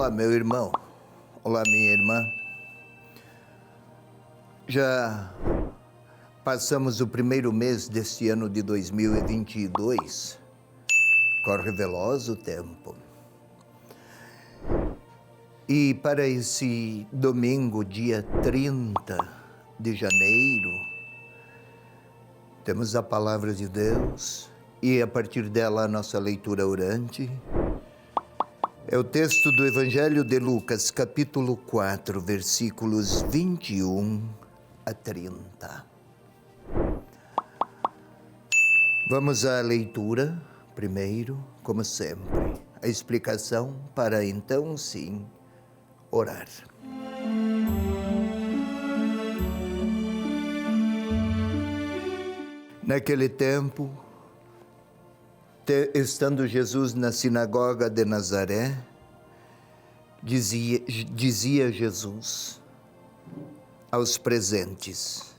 Olá, meu irmão. Olá, minha irmã. Já passamos o primeiro mês deste ano de 2022. Corre veloz o tempo. E para esse domingo, dia 30 de janeiro, temos a palavra de Deus e a partir dela a nossa leitura orante. É o texto do Evangelho de Lucas, capítulo 4, versículos 21 a 30. Vamos à leitura, primeiro, como sempre, a explicação para então sim orar. Naquele tempo, estando Jesus na sinagoga de Nazaré, dizia Jesus aos presentes: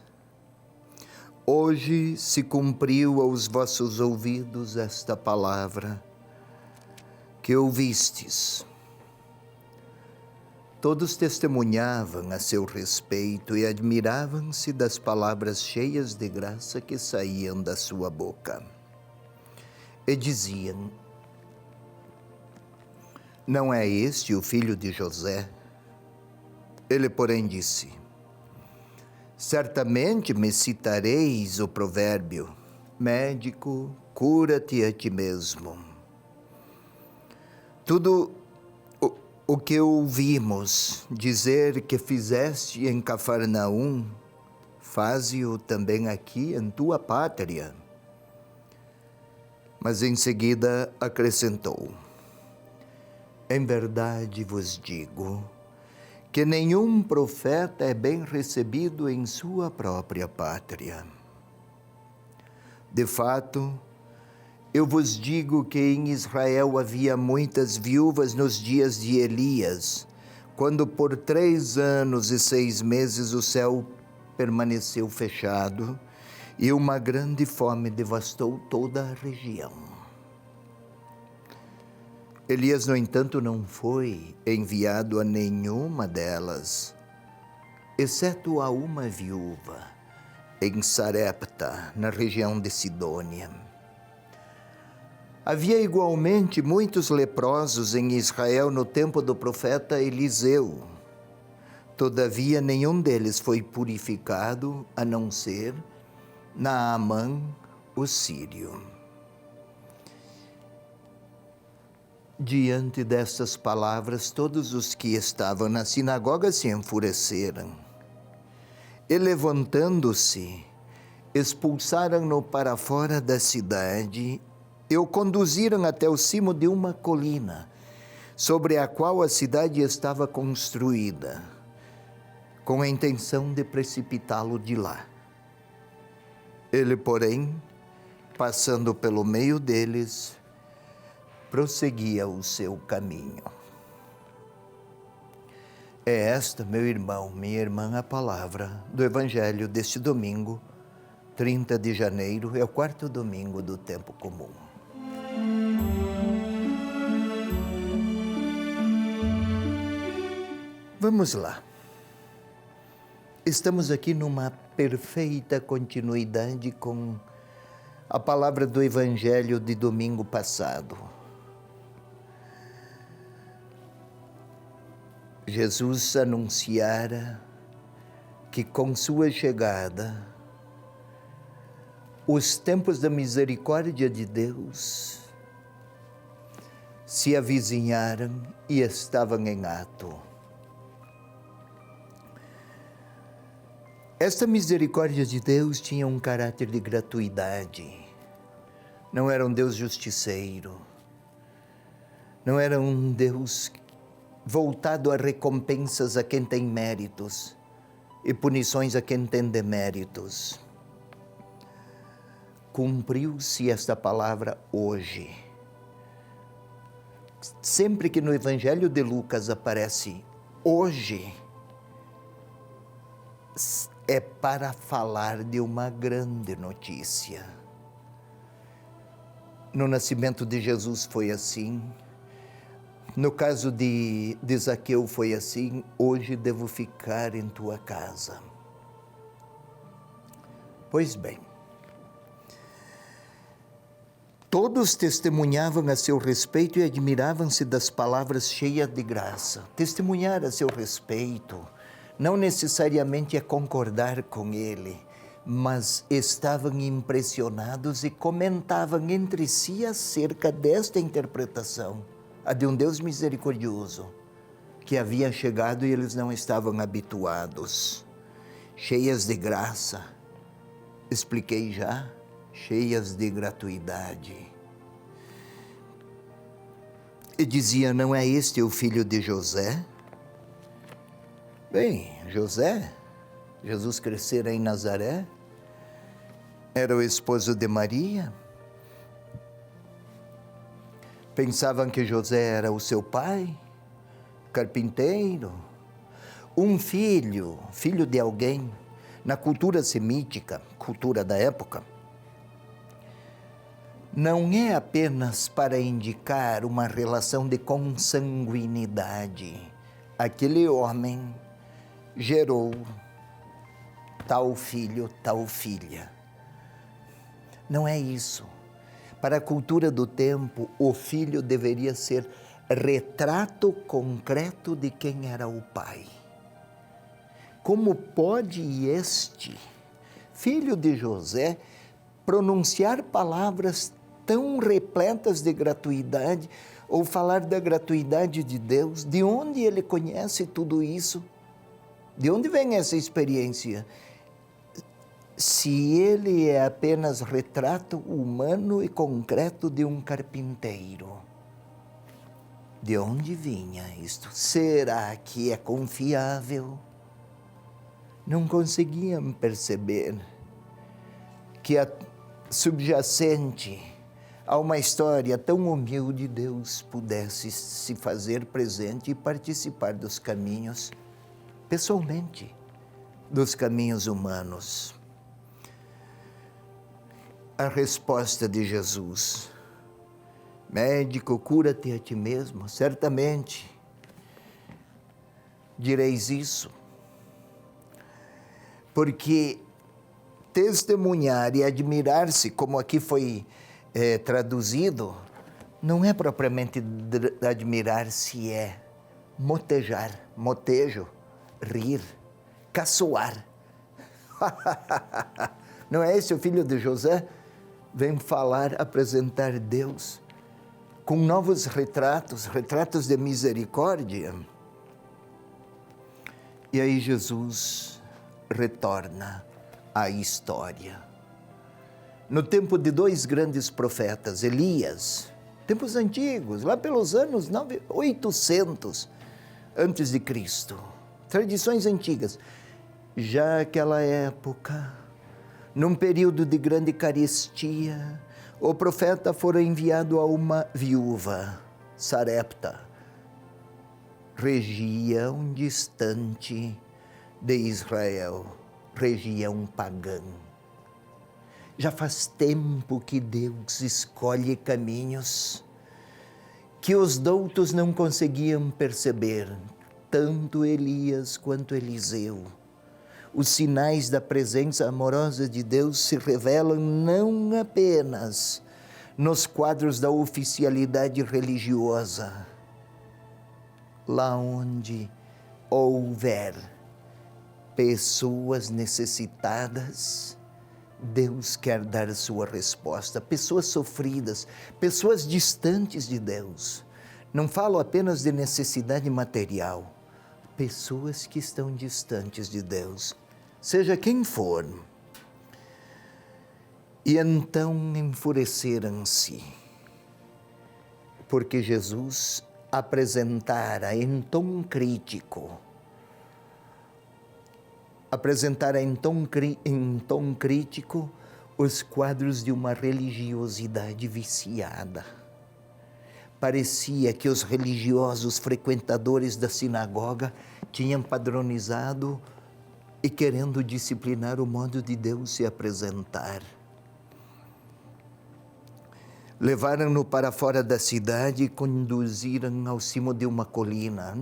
hoje se cumpriu aos vossos ouvidos esta palavra que ouvistes. Todos testemunhavam a seu respeito e admiravam-se das palavras cheias de graça que saíam da sua boca. E diziam: não é este o filho de José? Ele, porém, disse: certamente me citareis o provérbio: médico, cura-te a ti mesmo. Tudo o que ouvimos dizer que fizeste em Cafarnaum, faze-o também aqui em tua pátria. Mas em seguida acrescentou: em verdade vos digo que nenhum profeta é bem recebido em sua própria pátria. De fato, eu vos digo que em Israel havia muitas viúvas nos dias de Elias, quando por 3 anos e 6 meses o céu permaneceu fechado e uma grande fome devastou toda a região. Elias, no entanto, não foi enviado a nenhuma delas, exceto a uma viúva em Sarepta, na região de Sidônia. Havia igualmente muitos leprosos em Israel no tempo do profeta Eliseu. Todavia, nenhum deles foi purificado, a não ser Naamã, o sírio. Diante destas palavras, todos os que estavam na sinagoga se enfureceram. E levantando-se, expulsaram-no para fora da cidade e o conduziram até o cimo de uma colina, sobre a qual a cidade estava construída, com a intenção de precipitá-lo de lá. Ele, porém, passando pelo meio deles, prosseguia o seu caminho. É esta, meu irmão, minha irmã, a palavra do Evangelho deste domingo, 30 de janeiro, é o 4º domingo do tempo comum. Vamos lá. Estamos aqui numa perfeita continuidade com a palavra do Evangelho de domingo passado. Jesus anunciara que com sua chegada, os tempos da misericórdia de Deus se avizinharam e estavam em ato. Esta misericórdia de Deus tinha um caráter de gratuidade. Não era um Deus justiceiro. Não era um Deus voltado a recompensas a quem tem méritos e punições a quem tem deméritos. Cumpriu-se esta palavra hoje. Sempre que no Evangelho de Lucas aparece hoje, é para falar de uma grande notícia. No nascimento de Jesus foi assim. No caso de Zaqueu foi assim: hoje devo ficar em tua casa. Pois bem, todos testemunhavam a seu respeito e admiravam-se das palavras cheias de graça. Testemunhar a seu respeito não necessariamente é concordar com ele, mas estavam impressionados e comentavam entre si acerca desta interpretação, a de um Deus misericordioso, que havia chegado e eles não estavam habituados. Cheias de graça, expliquei já, cheias de gratuidade. E dizia: não é este o filho de José? Bem, José, Jesus crescera em Nazaré, era o esposo de Maria. Pensavam que José era o seu pai, carpinteiro, um filho de alguém. Na cultura semítica, cultura da época, não é apenas para indicar uma relação de consanguinidade. Aquele homem gerou tal filho, tal filha. Não é isso. Para a cultura do tempo, o filho deveria ser retrato concreto de quem era o pai. Como pode este, filho de José, pronunciar palavras tão repletas de gratuidade ou falar da gratuidade de Deus? De onde ele conhece tudo isso? De onde vem essa experiência? Se ele é apenas retrato humano e concreto de um carpinteiro, de onde vinha isto? Será que é confiável? Não conseguiam perceber que subjacente a uma história tão humilde, Deus pudesse se fazer presente e participar dos caminhos, pessoalmente, dos caminhos humanos. A resposta de Jesus: médico, cura-te a ti mesmo. Certamente direis isso, porque testemunhar e admirar-se, como aqui foi traduzido, não é propriamente admirar-se, é motejar, motejo, rir, caçoar. Não é esse o filho de José? Vem falar, apresentar Deus com novos retratos, retratos de misericórdia. E aí Jesus retorna à história. No tempo de dois grandes profetas, Elias, tempos antigos, lá pelos anos 800 antes de Cristo, tradições antigas. Já aquela época, num período de grande carestia, o profeta fora enviado a uma viúva, Sarepta, região distante de Israel, região pagã. Já faz tempo que Deus escolhe caminhos que os doutos não conseguiam perceber, tanto Elias quanto Eliseu. Os sinais da presença amorosa de Deus se revelam não apenas nos quadros da oficialidade religiosa, lá onde houver pessoas necessitadas, Deus quer dar a sua resposta. Pessoas sofridas, pessoas distantes de Deus. Não falo apenas de necessidade material. Pessoas que estão distantes de Deus, seja quem for. E então enfureceram-se, porque Jesus apresentara em tom crítico, os quadros de uma religiosidade viciada. Parecia que os religiosos frequentadores da sinagoga tinham padronizado e querendo disciplinar o modo de Deus se apresentar. Levaram-no para fora da cidade e conduziram ao cimo de uma colina,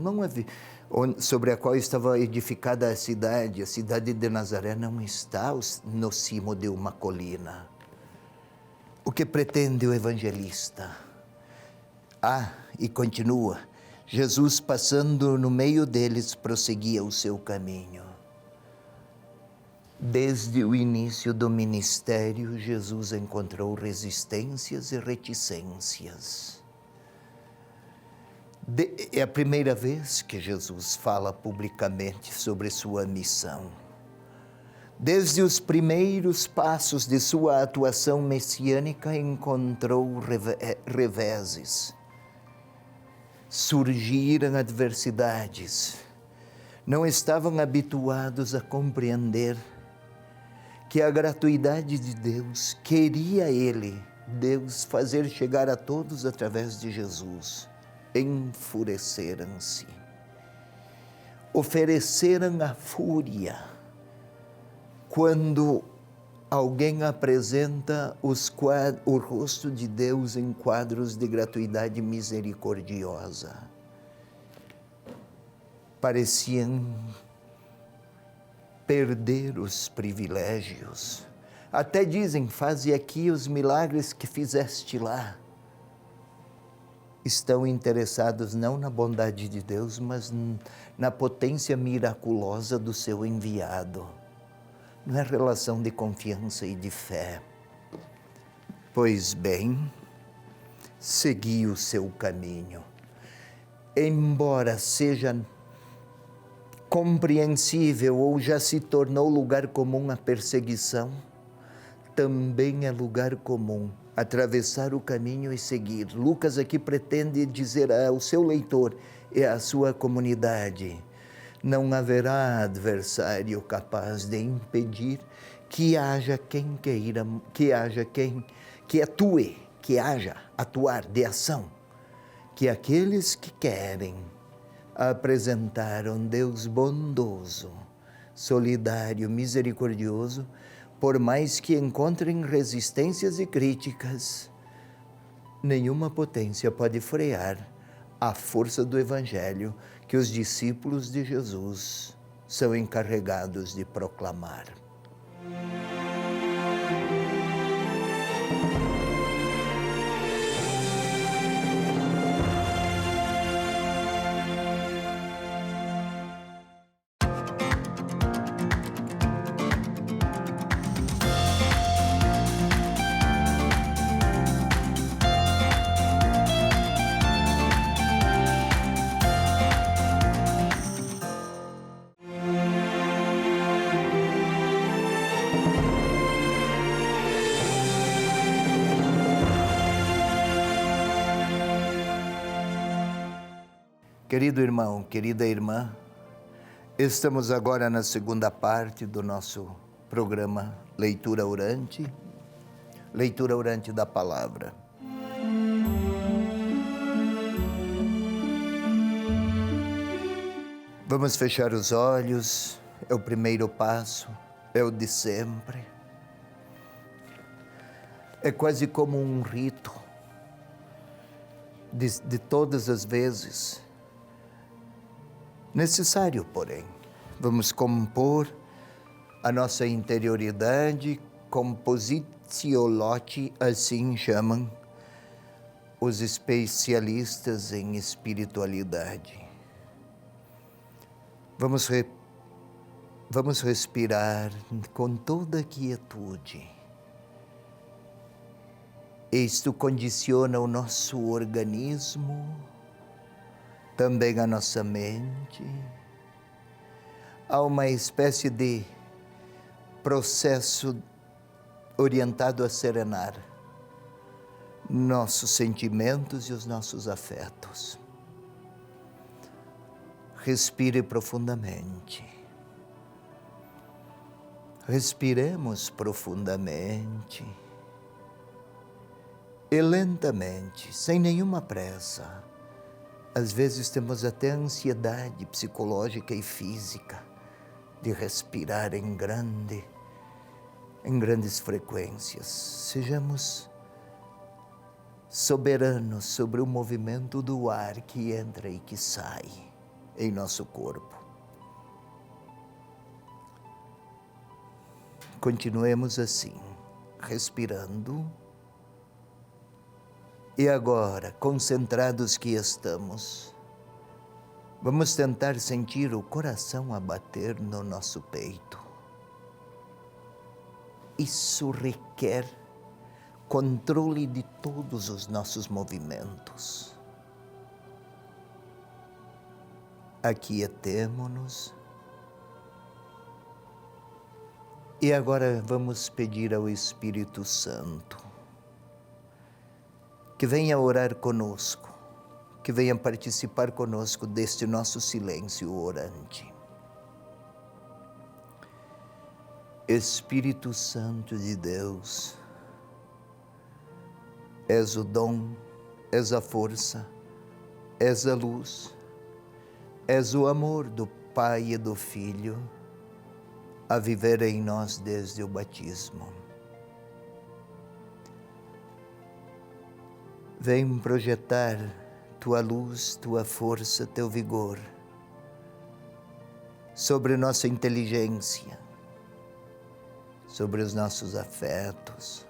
sobre a qual estava edificada a cidade. A cidade de Nazaré não está no cimo de uma colina. O que pretende o evangelista? E continua, Jesus, passando no meio deles, prosseguia o seu caminho. Desde o início do ministério, Jesus encontrou resistências e reticências. É a primeira vez que Jesus fala publicamente sobre sua missão. Desde os primeiros passos de sua atuação messiânica, encontrou reveses. Surgiram adversidades. Não estavam habituados a compreender que a gratuidade de Deus, queria Deus, fazer chegar a todos através de Jesus. Enfureceram-se. Ofereceram a fúria quando alguém apresenta o rosto de Deus em quadros de gratuidade misericordiosa. Pareciam perder os privilégios. Até dizem, faze aqui os milagres que fizeste lá. Estão interessados não na bondade de Deus, mas na potência miraculosa do seu enviado. Não é relação de confiança e de fé. Pois bem, segui o seu caminho. Embora seja compreensível ou já se tornou lugar comum a perseguição, também é lugar comum atravessar o caminho e seguir. Lucas aqui pretende dizer ao seu leitor e à sua comunidade: não haverá adversário capaz de impedir que haja quem queira, que atue, que haja atuar de ação, que aqueles que querem apresentar um Deus bondoso, solidário, misericordioso, por mais que encontrem resistências e críticas, nenhuma potência pode frear a força do Evangelho que os discípulos de Jesus são encarregados de proclamar. Querido irmão, querida irmã, estamos agora na segunda parte do nosso programa Leitura Orante da Palavra. Vamos fechar os olhos, é o primeiro passo, é o de sempre. É quase como um rito de todas as vezes. Necessário, porém, vamos compor a nossa interioridade, compositiolote, assim chamam os especialistas em espiritualidade. Vamos respirar com toda a quietude. Isto condiciona o nosso organismo, também a nossa mente. Há uma espécie de processo orientado a serenar nossos sentimentos e os nossos afetos. Respire profundamente. Respiremos profundamente e lentamente, sem nenhuma pressa. Às vezes temos até ansiedade psicológica e física de respirar em grandes frequências. Sejamos soberano sobre o movimento do ar que entra e que sai em nosso corpo. Continuemos assim, respirando. E agora, concentrados que estamos, vamos tentar sentir o coração a bater no nosso peito. Isso requer controle de todos os nossos movimentos. Aquietemo-nos. E agora vamos pedir ao Espírito Santo que venha orar conosco, que venha participar conosco deste nosso silêncio orante. Espírito Santo de Deus, és o dom, és a força, és a luz, és o amor do Pai e do Filho a viver em nós desde o batismo. Vem projetar tua luz, tua força, teu vigor sobre nossa inteligência, sobre os nossos afetos,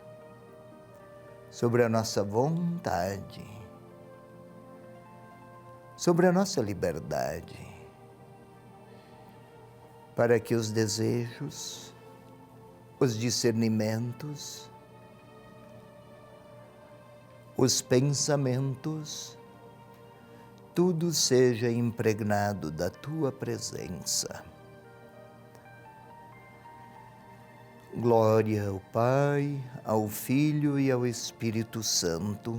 sobre a nossa vontade, sobre a nossa liberdade, para que os desejos, os discernimentos, os pensamentos, tudo seja impregnado da tua presença. Glória ao Pai, ao Filho e ao Espírito Santo,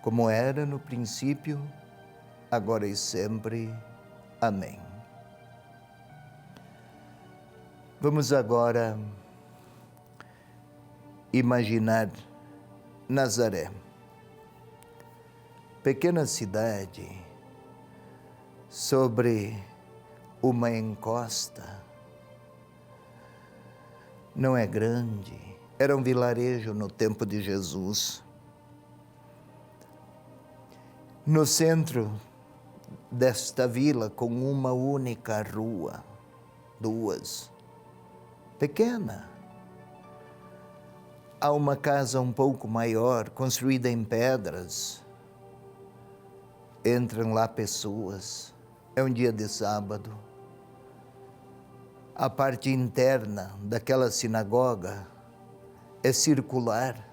como era no princípio, agora e sempre. Amém. Vamos agora imaginar Nazaré, pequena cidade sobre uma encosta. Não é grande, era um vilarejo no tempo de Jesus. No centro desta vila, com uma única rua, duas, pequena. Há uma casa um pouco maior, construída em pedras. Entram lá pessoas. É um dia de sábado. A parte interna daquela sinagoga é circular.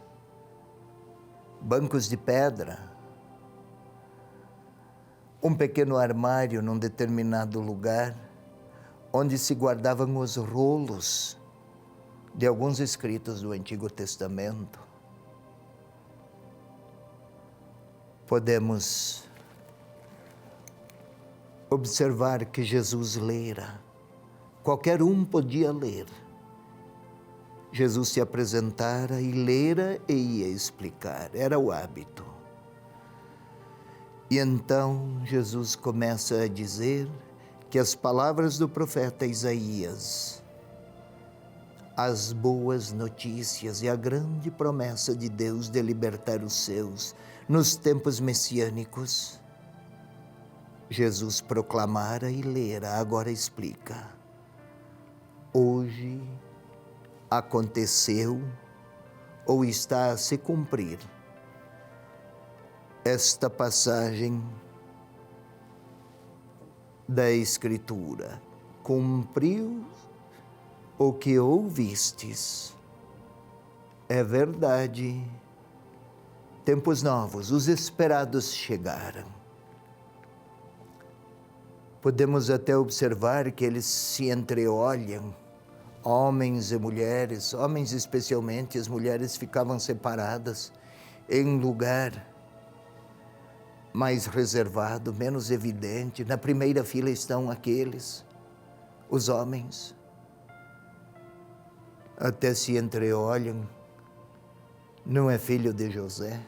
Bancos de pedra. Um pequeno armário num determinado lugar, onde se guardavam os rolos de alguns escritos do Antigo Testamento. Podemos observar que Jesus lera. Qualquer um podia ler. Jesus se apresentara e lera e ia explicar. Era o hábito. E então Jesus começa a dizer que as palavras do profeta Isaías, as boas notícias e a grande promessa de Deus de libertar os seus nos tempos messiânicos, Jesus proclamara e lera, agora explica. Hoje aconteceu ou está a se cumprir esta passagem da Escritura. Cumpriu o que ouvistes. É verdade. Tempos novos, os esperados chegaram. Podemos até observar que eles se entreolham, homens e mulheres, homens especialmente, as mulheres ficavam separadas em lugar mais reservado, menos evidente. Na primeira fila estão aqueles, os homens. Até se entreolham. Não é filho de José?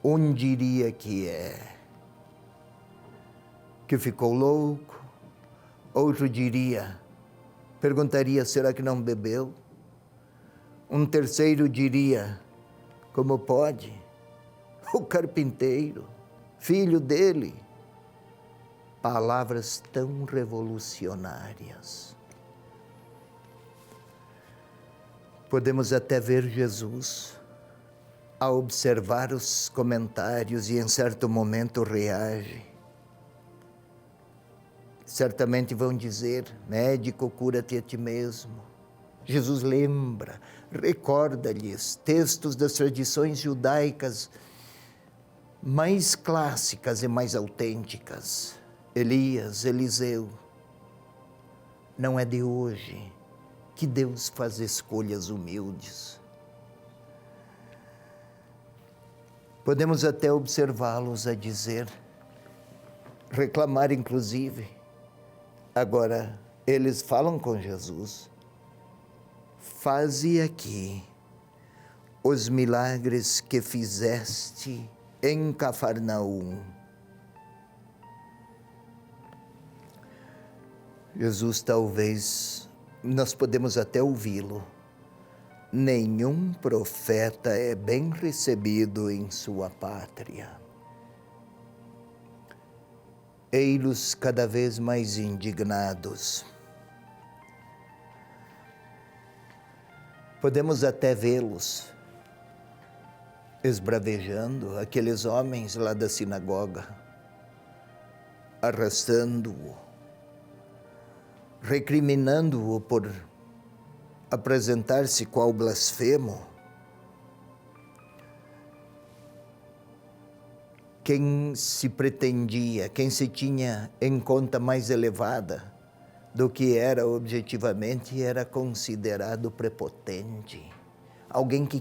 Um diria que é, que ficou louco. Outro diria, perguntaria, será que não bebeu? Um terceiro diria: como pode? O carpinteiro, filho dele. Palavras tão revolucionárias. Podemos até ver Jesus a observar os comentários e em certo momento reage. Certamente vão dizer: médico, cura-te a ti mesmo. Jesus lembra, recorda-lhes textos das tradições judaicas mais clássicas e mais autênticas. Elias, Eliseu. Não é de hoje que Deus faz escolhas humildes. Podemos até observá-los a dizer, reclamar inclusive. Agora, eles falam com Jesus: faze aqui os milagres que fizeste em Cafarnaum. Jesus, talvez, nós podemos até ouvi-lo: nenhum profeta é bem recebido em sua pátria. Ei-los cada vez mais indignados. Podemos até vê-los esbravejando, aqueles homens lá da sinagoga, arrastando-o, recriminando-o por apresentar-se qual blasfemo. Quem se pretendia, quem se tinha em conta mais elevada do que era objetivamente, era considerado prepotente. Alguém que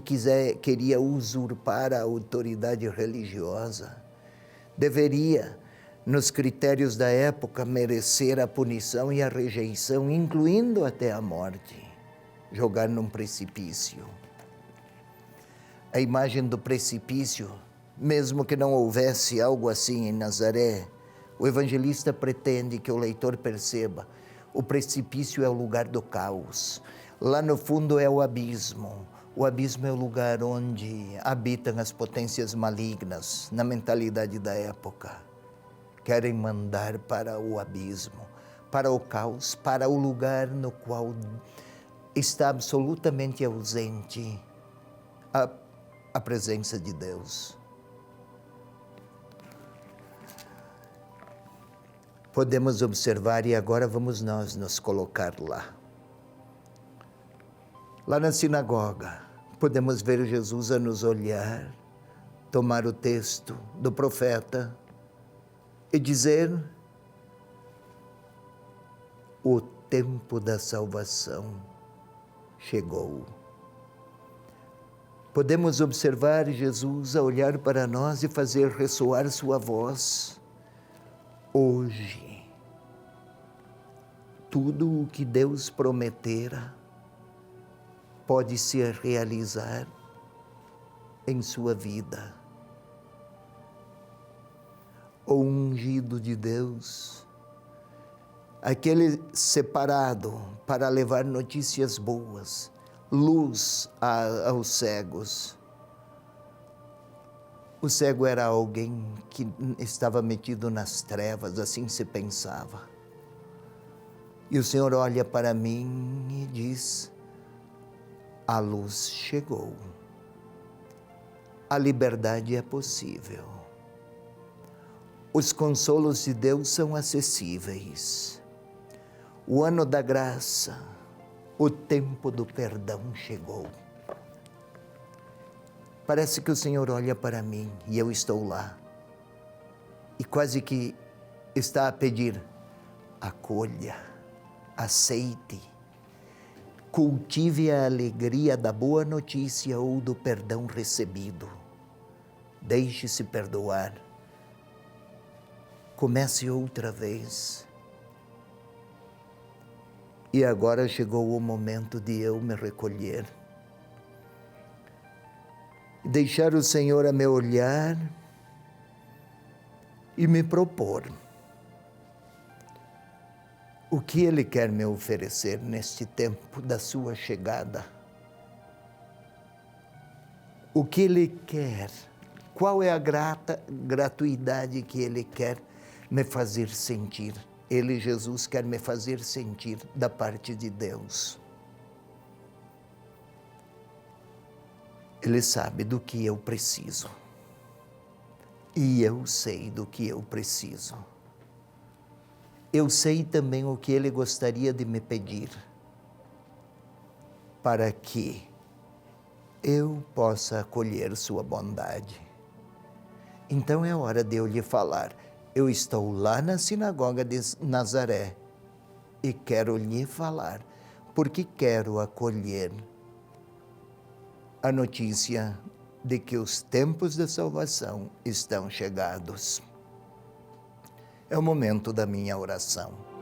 queria usurpar a autoridade religiosa. Deveria, nos critérios da época, merecer a punição e a rejeição, incluindo até a morte. Jogar num precipício. A imagem do precipício, mesmo que não houvesse algo assim em Nazaré, o evangelista pretende que o leitor perceba: o precipício é o lugar do caos. Lá no fundo é o abismo. O abismo é o lugar onde habitam as potências malignas, na mentalidade da época. Querem mandar para o abismo, para o caos, para o lugar no qual está absolutamente ausente a presença de Deus. Podemos observar, e agora vamos nós nos colocar lá. Lá na sinagoga, podemos ver Jesus a nos olhar, tomar o texto do profeta e dizer: o tempo da salvação chegou. Podemos observar Jesus a olhar para nós e fazer ressoar sua voz. Hoje, tudo o que Deus prometera pode se realizar em sua vida. O ungido de Deus, aquele separado para levar notícias boas, luz aos cegos. O cego era alguém que estava metido nas trevas, assim se pensava. E o Senhor olha para mim e diz: a luz chegou. A liberdade é possível. Os consolos de Deus são acessíveis. O ano da graça, o tempo do perdão chegou. Parece que o Senhor olha para mim e eu estou lá. E quase que está a pedir: acolha, aceite, cultive a alegria da boa notícia ou do perdão recebido. Deixe-se perdoar. Comece outra vez. E agora chegou o momento de eu me recolher. Deixar o Senhor a me olhar e me propor o que Ele quer me oferecer neste tempo da sua chegada. o que Ele quer, qual é a gratuidade que Ele quer me fazer sentir. Ele, Jesus, quer me fazer sentir da parte de Deus. Ele sabe do que eu preciso. E eu sei do que eu preciso. Eu sei também o que Ele gostaria de me pedir, para que eu possa acolher sua bondade. Então é hora de eu lhe falar. Eu estou lá na sinagoga de Nazaré e quero lhe falar, porque quero acolher a notícia de que os tempos da salvação estão chegados. É o momento da minha oração.